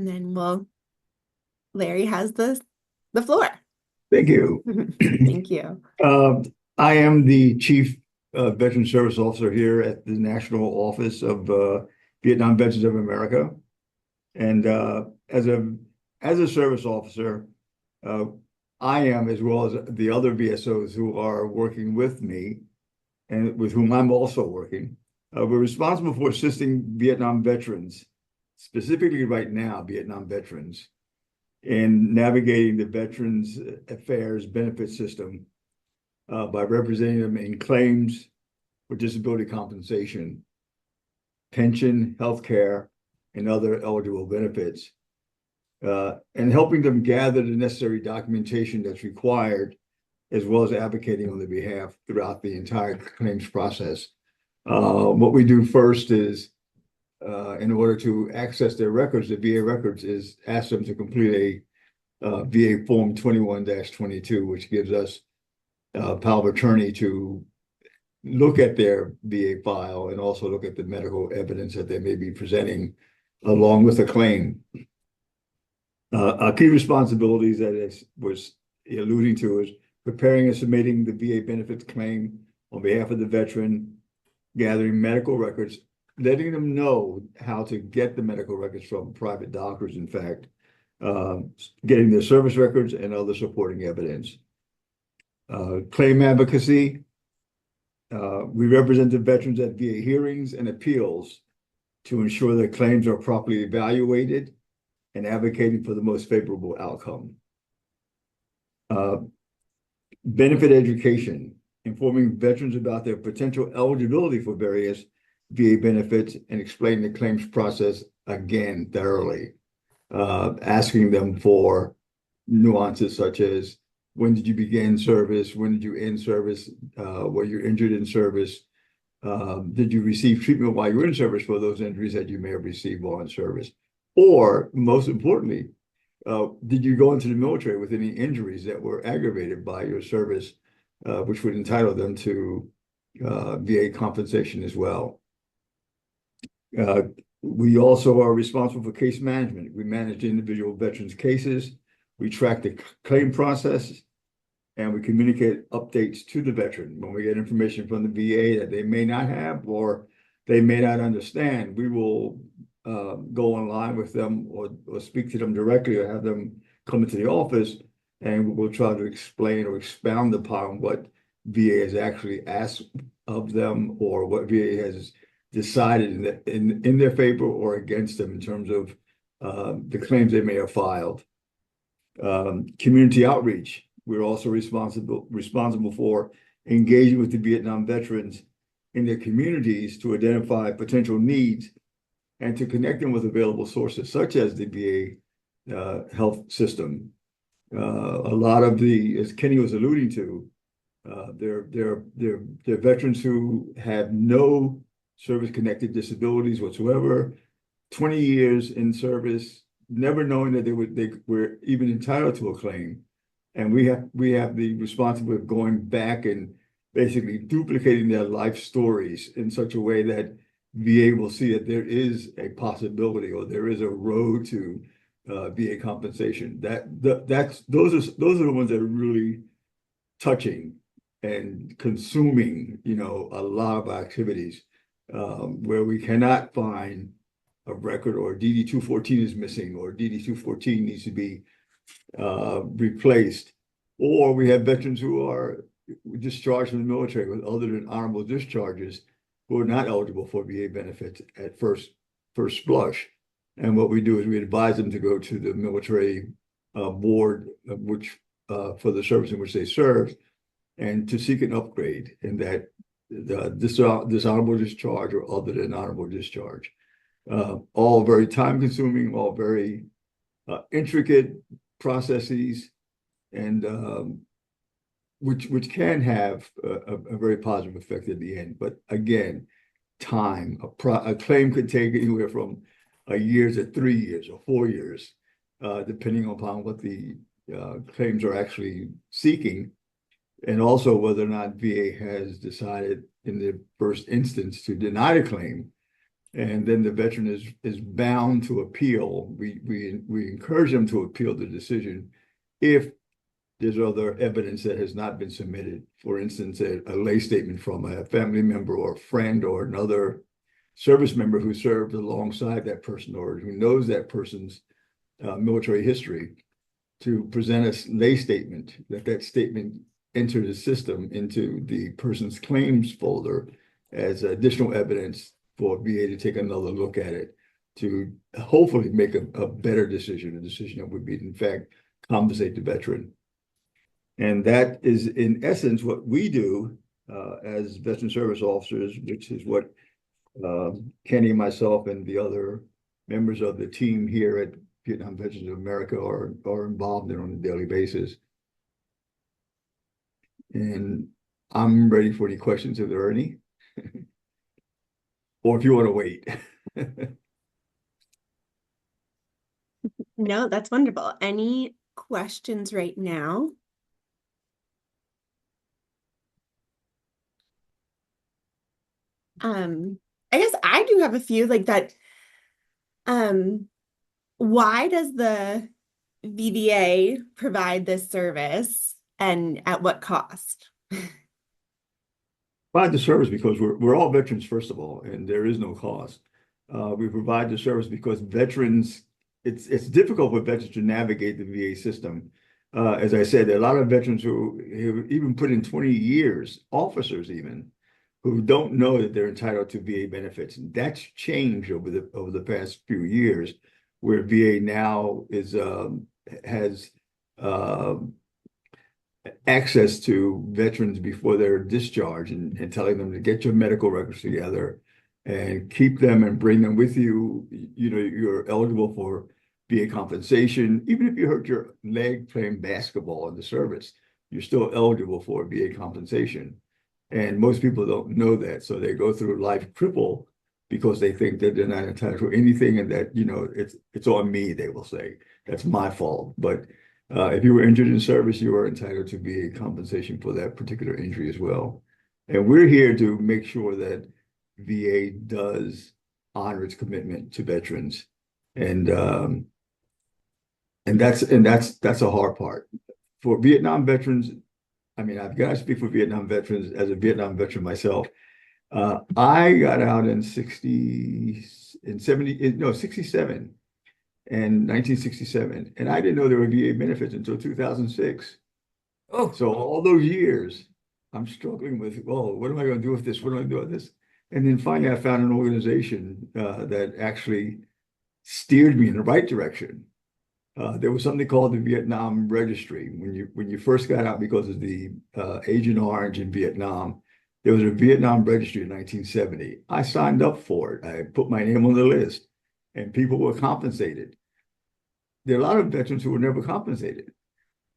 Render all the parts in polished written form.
And then Larry has the floor. Thank you. Thank you. Uh, I am the Chief Veteran Service Officer here at the National Office of Vietnam Veterans of America. And as a service officer, uh, I am, as well as the other VSOs who are working with me and with whom I'm also working, we're responsible for assisting Vietnam veterans, specifically right now, Vietnam veterans, in navigating the Veterans Affairs benefit system by representing them in claims for disability compensation, pension, health care, and other eligible benefits, and helping them gather the necessary documentation that's required, as well as advocating on their behalf throughout the entire claims process. What we do first is, in order to access their records, the VA records, is ask them to complete a VA Form 21-22, which gives us power of attorney to look at their VA file and also look at the medical evidence that they may be presenting along with a claim. Our key responsibilities that I was alluding to is preparing and submitting the VA benefits claim on behalf of the veteran, gathering medical records, letting them know how to get the medical records from private doctors, in fact, getting their service records and other supporting evidence. Claim advocacy. We represent the veterans at VA hearings and appeals to ensure that claims are properly evaluated and advocating for the most favorable outcome. Benefit education, informing veterans about their potential eligibility for various VA benefits and explaining the claims process again thoroughly, asking them for nuances such as when did you begin service, when did you end service, were you injured in service, did you receive treatment while you were in service for those injuries that you may have received while in service, or most importantly, did you go into the military with any injuries that were aggravated by your service, which would entitle them to VA compensation as well. We also are responsible for case management. We manage individual veterans' cases. We track the claim process, and we communicate updates to the veteran. When we get information from the VA that they may not have or they may not understand, we will go online with them or speak to them directly or have them come into the office, and we'll try to explain or expound upon what VA has actually asked of them or what VA has decided in their favor or against them in terms of the claims they may have filed. Community outreach. We're also responsible for engaging with the Vietnam veterans in their communities to identify potential needs and to connect them with available sources such as the VA health system. A lot of as Kenny was alluding to, they're veterans who have no service-connected disabilities whatsoever, 20 years in service, never knowing that they were even entitled to a claim. And we have the responsibility of going back and basically duplicating their life stories in such a way that VA will see that there is a possibility or there is a road to VA compensation. Those are the ones that are really touching and consuming, a lot of activities where we cannot find a record, or DD-214 is missing, or DD-214 needs to be replaced, or we have veterans who are discharged from the military with other than honorable discharges who are not eligible for VA benefits at first blush. And what we do is we advise them to go to the military board, which for the service in which they serve, and to seek an upgrade in that dishonorable discharge or other than honorable discharge. All very time consuming, all very intricate processes, and which can have a very positive effect at the end. But again, time, a claim could take anywhere from a year to 3 years or 4 years, depending upon what the claims are actually seeking, and also whether or not VA has decided in the first instance to deny the claim, And then the veteran is bound to appeal. We encourage them to appeal the decision if there's other evidence that has not been submitted. For instance, a lay statement from a family member or a friend or another service member who served alongside that person or who knows that person's military history, to present a lay statement, that statement enter the system into the person's claims folder as additional evidence for VA to take another look at it, to hopefully make a better decision, a decision that would be, in fact, compensate the veteran. And that is, in essence, what we do as veteran service officers, which is what Kenny, myself, and the other members of the team here at Vietnam Veterans of America are involved in on a daily basis. And I'm ready for any questions if there are any, or if you want to wait. No, that's wonderful. Any questions right now? I guess I do have a few like that. Um, why does the VBA provide this service and at what cost? Provide the service because we're all veterans, first of all, and there is no cost. We provide the service because veterans, it's difficult for veterans to navigate the VA system. As I said, there are a lot of veterans who have even put in 20 years, officers even, who don't know that they're entitled to VA benefits. And that's changed over the past few years, where VA now has access to veterans before they're discharged, and telling them to get your medical records together and keep them and bring them with you. You know, you're eligible for VA compensation. Even if you hurt your leg playing basketball in the service, you're still eligible for VA compensation. And most people don't know that. So they go through life crippled because they think that they're not entitled to anything, and that, you know, it's on me, they will say. That's my fault. But if you were injured in service, you are entitled to VA compensation for that particular injury as well. And we're here to make sure that VA does honor its commitment to veterans. And that's a hard part. For Vietnam veterans, I mean, I've got to speak for Vietnam veterans as a Vietnam veteran myself. I got out in 67 and 1967. And I didn't know there were VA benefits until 2006. Oh, So all those years, I'm struggling with, well, what am I going to do with this? What am I going to do with this? And then finally, I found an organization that actually steered me in the right direction. There was something called the Vietnam Registry. When you first got out, because of the Agent Orange in Vietnam, there was a Vietnam Registry in 1970. I signed up for it. I put my name on the list, and people were compensated. There are a lot of veterans who were never compensated.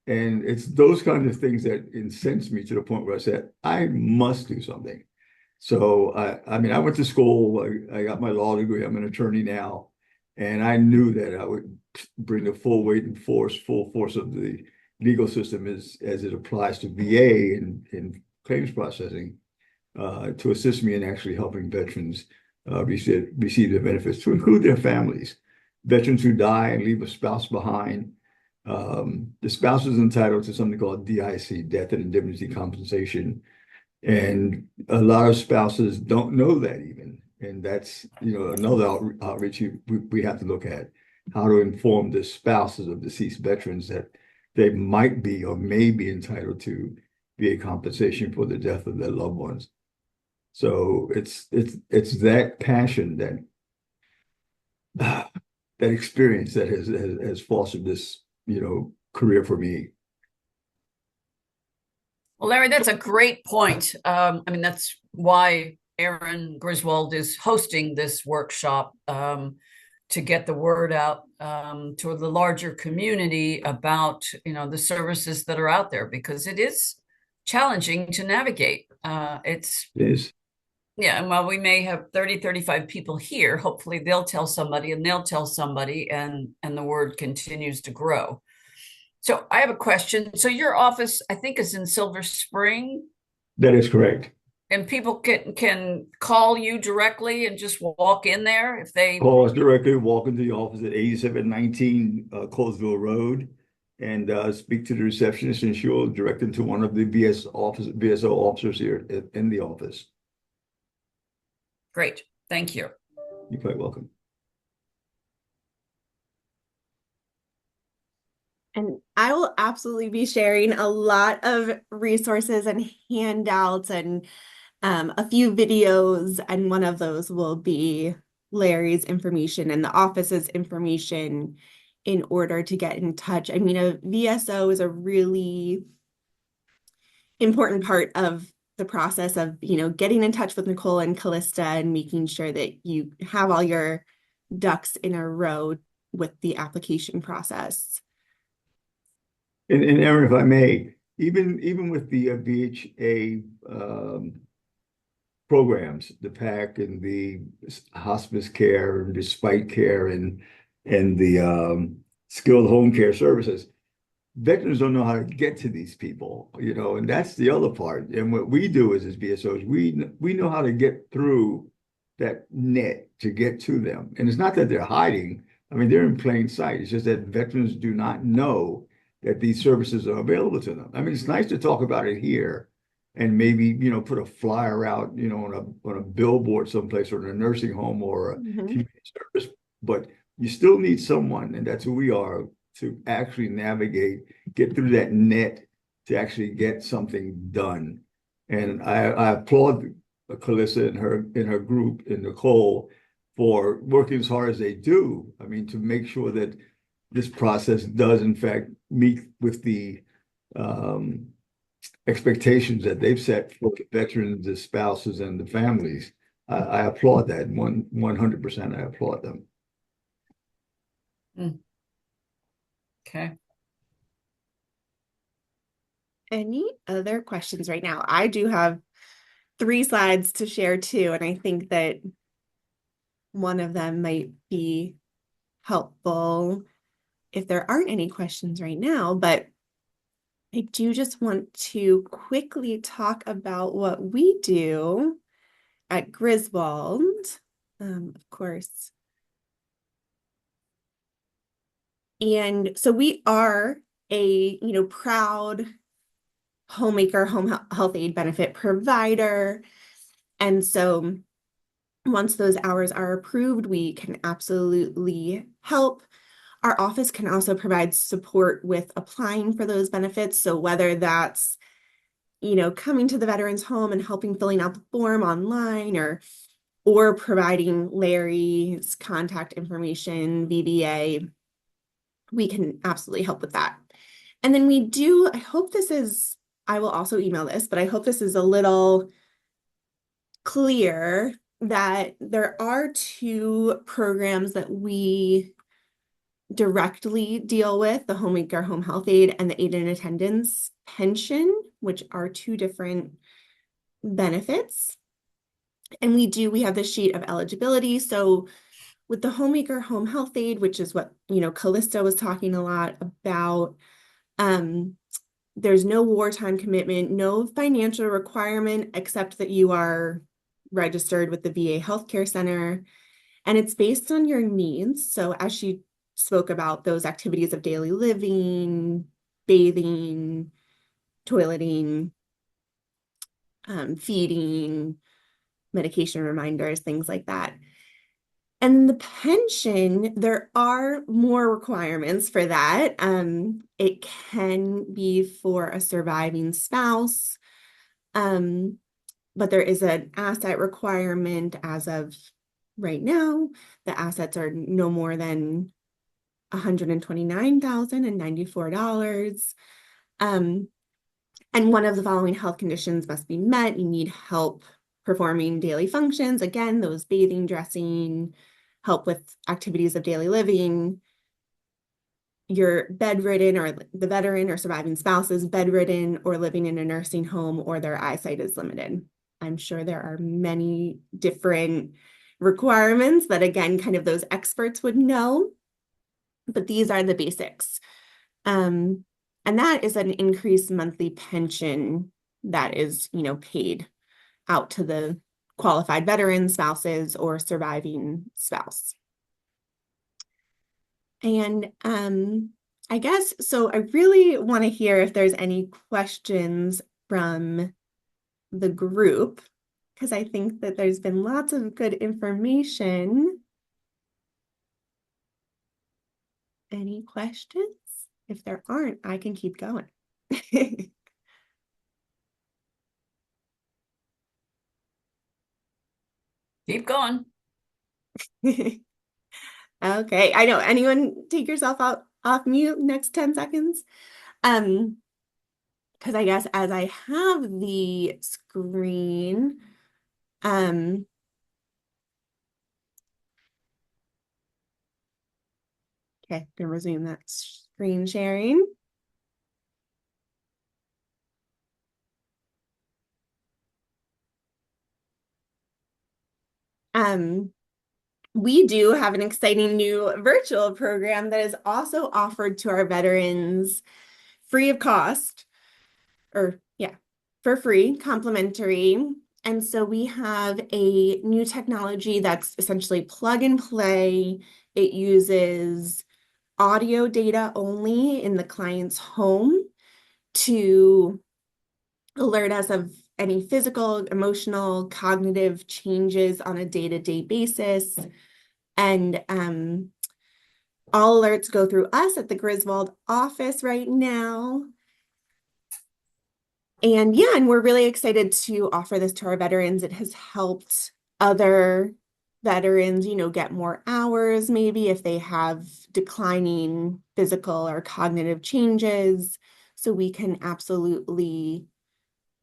And it's those kinds of things that incensed me to the point where I said, I must do something. So I mean, I went to school, I got my law degree, I'm an attorney now, and I knew that I would bring the full weight and full force of the legal system as it applies to VA and claims processing, to assist me in actually helping veterans receive their benefits, to include their families. Veterans who die and leave a spouse behind, the spouse is entitled to something called DIC, death and indemnity compensation. And a lot of spouses don't know that even. And that's, you know, another outreach we have to look at, how to inform the spouses of deceased veterans that they might be or may be entitled to VA compensation for the death of their loved ones. So it's that passion, that that experience that has fostered this, you know, career for me. well, Larry, that's a great point. I mean, that's why Aaron Griswold is hosting this workshop, to get the word out to the larger community about, you know, the services that are out there, because it is challenging to navigate. It's It is. Yeah, and while we may have 30, 35 people here, hopefully they'll tell somebody and they'll tell somebody, and the word continues to grow. So I have a question. So your office, I think, is in Silver Spring. That is correct. And people can call you directly and just walk in there if they. Call us directly, walk into the office at 8719 Colesville Road, and speak to the receptionist, and she'll direct them to one of the VSO officers here in the office. Great, thank you. You're quite welcome. And I will absolutely be sharing a lot of resources and handouts and a few videos, and one of those will be Larry's information and the office's information in order to get in touch. I mean, a VSO is a really important part of the process of, getting in touch with Nicole and Callista and making sure that you have all your ducks in a row with the application process. And Aaron, if I may, even with the VHA programs, the PAC and the hospice care and respite care and the skilled home care services, veterans don't know how to get to these people, and that's the other part. And what we do as BSOs, we know how to get through that net to get to them. And it's not that they're hiding. I mean, they're in plain sight. It's just that veterans do not know that these services are available to them. I mean, it's nice to talk about it here and maybe, put a flyer out, on a billboard someplace or in a nursing home or a community service, but you still need someone, and that's who we are, to actually navigate, get through that net to actually get something done. And I applaud Calissa and her group and Nicole for working as hard as they do. I mean, to make sure that this process does in fact meet with the expectations that they've set for the veterans, the spouses, and the families. I applaud that 100%. I applaud them. Mm. Okay. Any other questions right now? I do have 3 slides to share too, and I think that one of them might be helpful if there aren't any questions right now, but I do just want to quickly talk about what we do at Griswold. Of course. And so we are a, proud homemaker home health aid benefit provider. And so once those hours are approved, we can absolutely help. Our office can also provide support with applying for those benefits. So whether that's, coming to the veteran's home and helping filling out the form online, or providing Larry's contact information, VBA, we can absolutely help with that. And then I will also email this, but I hope this is a little clear that there are 2 programs that we directly deal with: the homemaker home health aid and the aid and attendance pension, which are 2 different benefits. And we have the sheet of eligibility. So with the homemaker home health aid, which is what, Callista was talking a lot about, there's no wartime commitment, no financial requirement, except that you are registered with the VA healthcare center. And it's based on your needs. So as she spoke about, those activities of daily living, bathing, toileting, feeding, medication reminders, things like that. And the pension, there are more requirements for that. It can be for a surviving spouse, but there is an asset requirement as of right now. The assets are no more than $129,094. And one of the following health conditions must be met. You need help performing daily functions. Again, those bathing, dressing, help with activities of daily living. You're bedridden, or the veteran or surviving spouse is bedridden or living in a nursing home, or their eyesight is limited. I'm sure there are many different requirements that, again, kind of those experts would know, but these are the basics. And that is an increased monthly pension that is, paid out to the qualified veteran spouses or surviving spouse. And I guess, so I really want to hear if there's any questions from the group, because I think that there's been lots of good information. Any questions? If there aren't, I can keep going. Keep going. Okay, I know. Anyone take yourself out off mute next 10 seconds? Because I guess as I have the screen, um, okay, gonna resume that screen sharing. Um, we do have an exciting new virtual program that is also offered to our veterans free of cost, or yeah, for free, complimentary. And so we have a new technology that's essentially plug and play. It uses audio data only in the client's home to alert us of any physical, emotional, cognitive changes on a day-to-day basis. And all alerts go through us at the Griswold office right now. And yeah, and we're really excited to offer this to our veterans. It has helped other veterans, get more hours, maybe if they have declining physical or cognitive changes. So we can absolutely,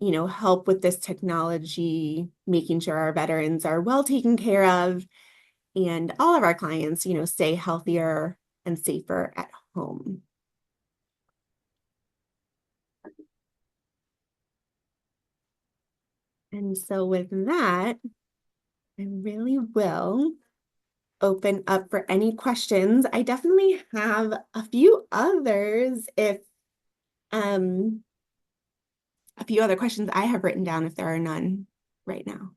help with this technology, making sure our veterans are well taken care of and all of our clients, stay healthier and safer at home. And so with that, I really will open up for any questions. I definitely have a few others if a few other questions I have written down if there are none right now.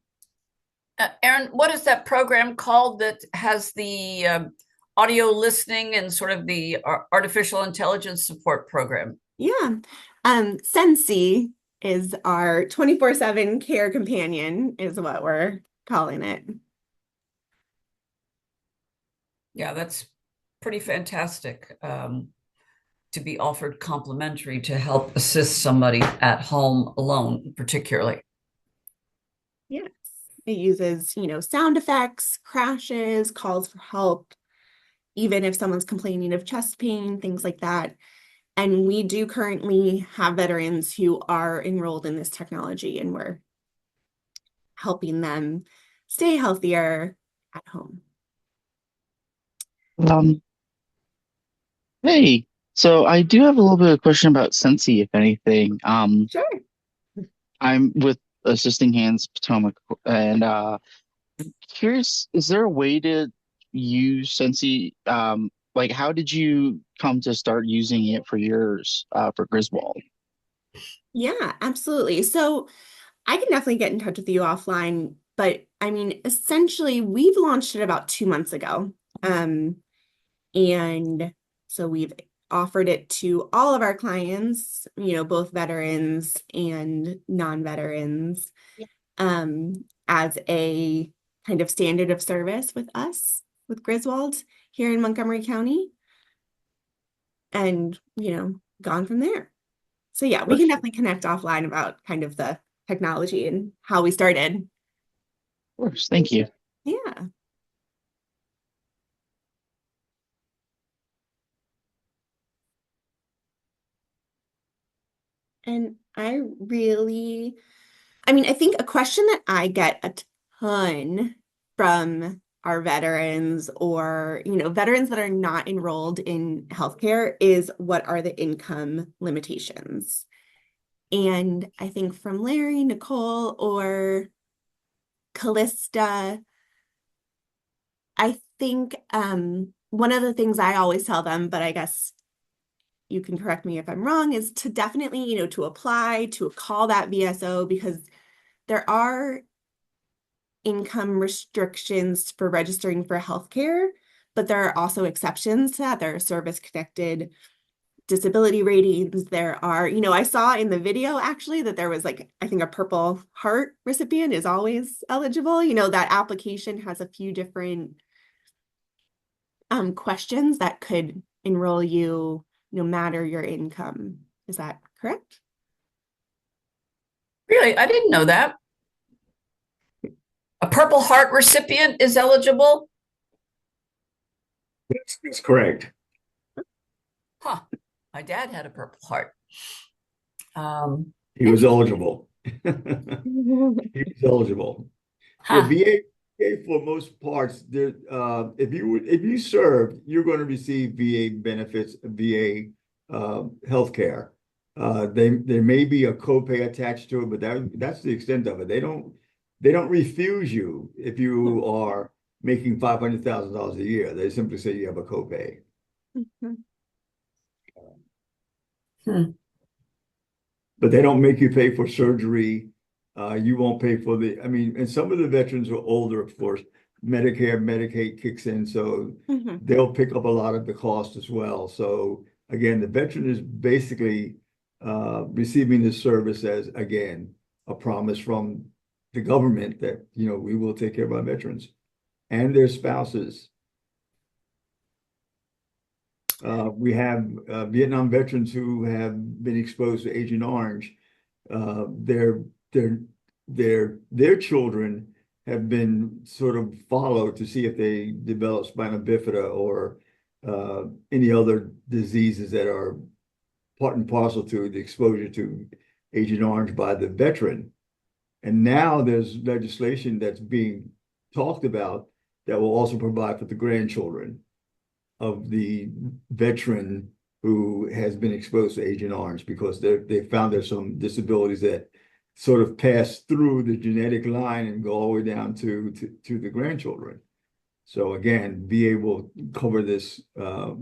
Erin, what is that program called that has the audio listening and sort of the artificial intelligence support program? Yeah. Sensi is our 24/7 care companion is what we're calling it. Yeah, that's pretty fantastic to be offered complimentary to help assist somebody at home alone, particularly. Yes. It uses, sound effects, crashes, calls for help, even if someone's complaining of chest pain, things like that. And we do currently have veterans who are enrolled in this technology, and we're helping them stay healthier at home. Um, hey, so I do have a little bit of question about Sensi, if anything. Sure. I'm with Assisting Hands Potomac, and curious, is there a way to use Sensi? Like, how did you come to start using it for yours, for Griswold? Yeah, absolutely. So I can definitely get in touch with you offline, but I mean, essentially, we've launched it about 2 months ago. And so we've offered it to all of our clients, both veterans and non-veterans, as a kind of standard of service with us, with Griswold here in Montgomery County, and, gone from there. So yeah, we can Perfect. definitely connect offline about kind of the technology and how we started. Of course, thank you. Yeah. And I think a question that I get a ton from our veterans or, veterans that are not enrolled in healthcare is what are the income limitations? And I think from Larry, Nicole, or Callista, I think one of the things I always tell them, but I guess you can correct me if I'm wrong, is to definitely, to apply, to call that VSO, because there are income restrictions for registering for healthcare, but there are also exceptions to that. There are service-connected disability ratings. There are, I saw in the video actually that there was like, I think a Purple Heart recipient is always eligible. That application has a few different questions that could enroll you no matter your income. Is that correct? Really? I didn't know that. A Purple Heart recipient is eligible? That's correct. Huh. My dad had a Purple Heart. Um, He was eligible. He was eligible. Yeah, huh. VA for most parts, there, if you serve, you're going to receive VA benefits, VA healthcare. There may be a copay attached to it, but that's the extent of it. They don't refuse you if you are making $500,000 a year. They simply say you have a copay. Hmm. But they don't make you pay for surgery. You won't pay for and some of the veterans are older, of course. Medicare, Medicaid kicks in, so they'll pick up a lot of the cost as well. So again, the veteran is basically receiving this service as, again, a promise from the government that, we will take care of our veterans and their spouses. We have Vietnam veterans who have been exposed to Agent Orange. Their their children have been sort of followed to see if they develop spina bifida or any other diseases that are part and parcel to the exposure to Agent Orange by the veteran. And now there's legislation that's being talked about that will also provide for the grandchildren of the veteran who has been exposed to Agent Orange, because they found there's some disabilities that sort of pass through the genetic line and go all the way down to the grandchildren. So again, VA will cover this for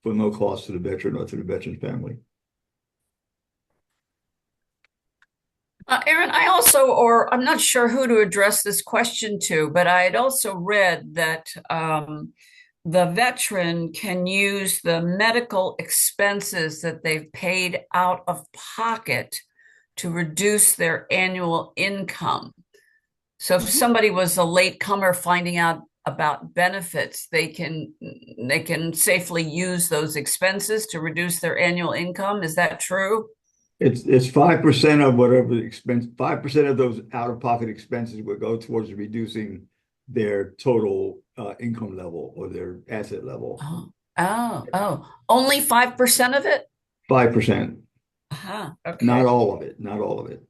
no cost to the veteran or to the veteran's family. Aaron, or I'm not sure who to address this question to, but I had also read that the veteran can use the medical expenses that they've paid out of pocket to reduce their annual income. So if somebody was a late comer finding out about benefits, they can safely use those expenses to reduce their annual income. Is that true? It's 5% of whatever the expense, 5% of those out-of-pocket expenses would go towards reducing their total income level or their asset level. Only 5% of it? 5%. Okay. Not all of it. Not all of it.